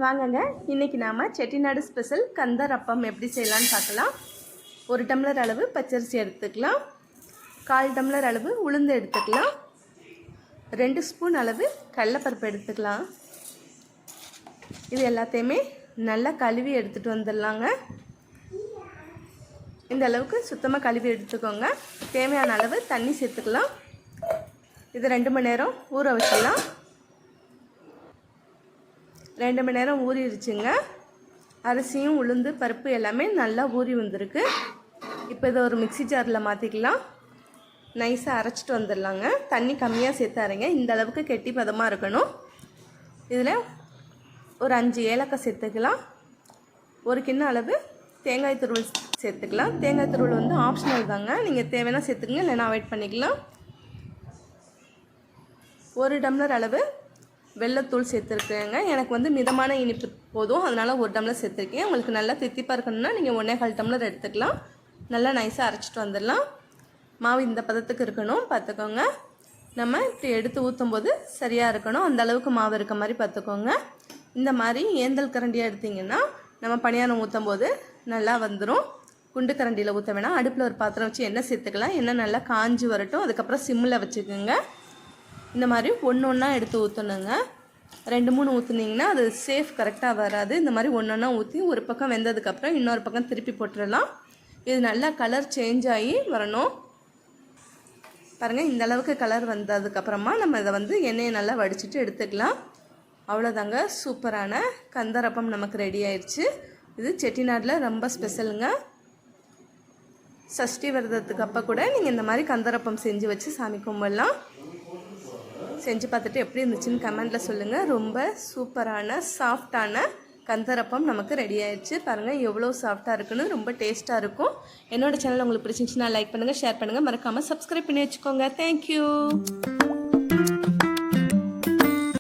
வாங்கங்க, இன்றைக்கி நாம் செட்டிநாடு ஸ்பெஷல் கந்தரப்பம் எப்படி செய்யலான்னு பார்க்கலாம். 1 டம்ளர் அளவு பச்சரிசி எடுத்துக்கலாம், 1/4 டம்ளர் அளவு உளுந்து எடுத்துக்கலாம், 2 ஸ்பூன் அளவு கடலைப்பருப்பு எடுத்துக்கலாம். இது எல்லாத்தையுமே நல்லா கழுவி எடுத்துகிட்டு வந்துடலாங்க. இந்த அளவுக்கு சுத்தமாக கழுவி எடுத்துக்கோங்க. தேவையான அளவு தண்ணி சேர்த்துக்கலாம். இது 2 மணி நேரம் ஊற வச்சிடலாம். 2 மணி நேரம் ஊறிடுச்சுங்க. அரிசியும் உளுந்து பருப்பு எல்லாமே நல்லா ஊறி வந்திருக்கு. இப்போ இதை ஒரு மிக்ஸி ஜாரில் மாற்றிக்கலாம். நைஸாக அரைச்சிட்டு வந்துடலாங்க. தண்ணி கம்மியாக சேர்த்து அரைங்க. இந்த அளவுக்கு கெட்டி பதமாக இருக்கணும். இதில் ஒரு 5 ஏலக்காய் சேர்த்துக்கலாம். 1 கிண்ணம் அளவு தேங்காய் துருவல் சேர்த்துக்கலாம். தேங்காய் துருவல் வந்து ஆப்ஷனல் தாங்க, நீங்கள் தேவைன்னா சேர்த்துக்கங்க, இல்லைன்னா அவாய்ட் பண்ணிக்கலாம். 1 டம்ளர் அளவு வெல்லத்தூள் சேர்த்துருக்கேங்க. எனக்கு வந்து மிதமான இனிப்பு போதும், அதனால் 1 டம்ளர் சேர்த்துருக்கேன். உங்களுக்கு நல்லா தித்திப்பாக இருக்கணும்னா நீங்கள் 1.25 டம்ளர் எடுத்துக்கலாம். நல்லா நைஸாக அரைச்சிட்டு வந்துடலாம். மாவு இந்த பதத்துக்கு இருக்கணும் பார்த்துக்கோங்க. நம்ம இப்படி எடுத்து ஊற்றும் போது சரியாக இருக்கணும். அந்த அளவுக்கு மாவு இருக்க மாதிரி பார்த்துக்கோங்க. இந்த மாதிரி ஏந்தல் கரண்டியாக எடுத்திங்கன்னா நம்ம பணியாரம் ஊற்றும் போது நல்லா வந்துடும். குண்டு கரண்டியில் ஊற்ற வேணாம். அடுப்பில் ஒரு பாத்திரம் வச்சு எண்ணெய் சேர்த்துக்கலாம். எண்ணெய் நல்லா காஞ்சி வரட்டும். அதுக்கப்புறம் சிம்மில் வச்சுக்கோங்க. இந்த மாதிரி ஒன்றா எடுத்து ஊற்றணுங்க. 2-3 ஊற்றுனீங்கன்னா அது சேஃப் கரெக்டாக வராது. இந்த மாதிரி ஒன்றா ஊற்றி ஒரு பக்கம் வெந்ததுக்கப்புறம் இன்னொரு பக்கம் திருப்பி போட்டுடலாம். இது நல்லா கலர் சேஞ்ச் ஆகி வரணும். பாருங்கள், இந்த அளவுக்கு கலர் வந்ததுக்கப்புறமா நம்ம இதை வந்து எண்ணெயை நல்லா வடிச்சிட்டு எடுத்துக்கலாம். அவ்வளோதாங்க, சூப்பரான கந்தரப்பம் நமக்கு ரெடி ஆயிடுச்சு. இது செட்டிநாட்டில் ரொம்ப ஸ்பெஷலுங்க. சஷ்டி விரதத்துக்கு அப்போ கூட நீங்கள் இந்த மாதிரி கந்தரப்பம் செஞ்சு வச்சு சாமி கும்பிடலாம். செஞ்சு பார்த்துட்டு எப்படி இருந்துச்சுன்னு கமெண்ட்டில் சொல்லுங்கள். ரொம்ப சூப்பரான சாஃப்டான கந்தரப்பம் நமக்கு ரெடி ஆயிடுச்சு. பாருங்கள் எவ்வளோ சாஃப்டாக இருக்குன்னு, ரொம்ப டேஸ்ட்டாக இருக்கும். என்னோடய சேனல் உங்களுக்கு பிடிச்சிருந்துச்சுன்னா லைக் பண்ணுங்கள், ஷேர் பண்ணுங்கள், மறக்காமல் சப்ஸ்கிரைப் பண்ணி வச்சுக்கோங்க. தேங்க்யூ.